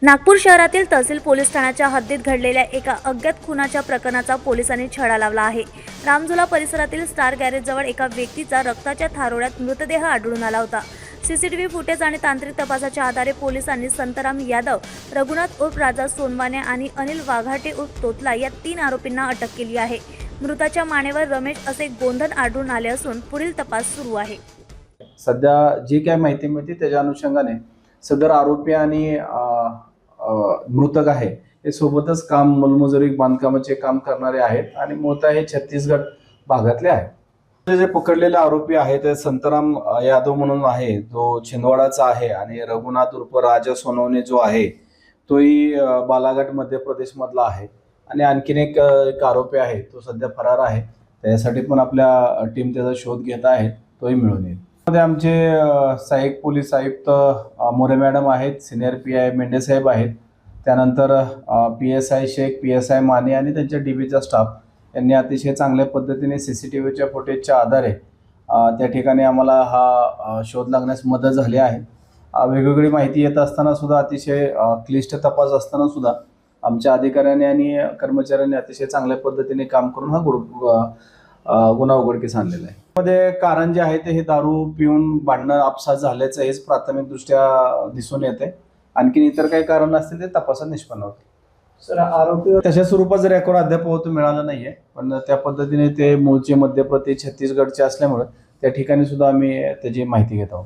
नागपूर शहरातील तहसील पोलीस ठाण्याच्या हद्दीत घडलेल्या एका अज्ञात खुनाच्या प्रकरणाचा पोलिसांनी छडा लावला आहे। रामझुला परिसरातील स्टार गॅरेजजवळ एका व्यक्तीचा रक्ताच्या थारोळ्यात मृतदेह आढळून आला होता। सीसीटीव्ही फुटेज आणि तांत्रिक तपासाच्या आधारे पोलिसांनी संतराम यादव, रघुनाथ उर्फ राजा सोनवाने आणि अनिल वाघाटे उर्फ तोतला या 3 आरोपींना अटक केली आहे। मृताच्या मानेवर रमेश असे गोंधन आढळून आले असून पुढील तपास सुरू आहे। सध्या जी काय माहिती मिळते त्याच्या अनुषंगाने सदर आरोपी आणि मृतक आहे हे सोबतच काम मोलमजुरी बांधकामाचे काम करणारे आहेत आणि मूळतः हे छत्तीसगड भागातले आहेत। जे पकडलेले आरोपी आहेत ते संतराम यादव म्हणून आहे, जो छिंदवाडाचा आहे, आणि रघुनाथ उर्फ राजा सोनवणे जो आहे तोही बालाघाट मध्य प्रदेश मधला आहे, आणि आणखीन एक आरोपी आहे तो सध्या फरार आहे। त्यासाठी पण आपल्या टीम त्याचा शोध घेत आहे, तोही मिळून येईल। मध्ये आमचे सहाय्यक पोलीस आयुक्त मोरे मॅडम आहेत, सिनियर PI मेंढे साहेब आहेत, त्यानंतर PSI शेख, PSI माने आणि त्यांच्या DBचा स्टाफ यांनी अतिशय चांगल्या पद्धतीने CCTVच्या फुटेजच्या आधारे त्या ठिकाणी आम्हाला हा शोध लागण्यास मदत झाली आहे। वेगवेगळी माहिती येत असताना सुद्धा, अतिशय क्लिष्ट तपास असताना सुद्धा आमच्या अधिकाऱ्यांनी आणि कर्मचाऱ्यांनी अतिशय चांगल्या पद्धतीने काम करून हा गुन्हा उघडकीस आणलेला आहे। मध्ये कारण जे आहे ते हे दारू पिऊन भांडणं अपसात झाल्याचं हेच प्राथमिकदृष्ट्या दिसून येते। आणखीन इतर काही कारण असतील ते तपासात निष्पन्न होते। सर, आरोपी तशा स्वरूपाचं रेकॉर्ड अद्याप मिळालं नाहीये, पण त्या पद्धतीने ते मूळचे मध्यप्रदेश छत्तीसगडचे असल्यामुळे त्या ठिकाणी सुद्धा आम्ही त्याची माहिती घेत आहोत।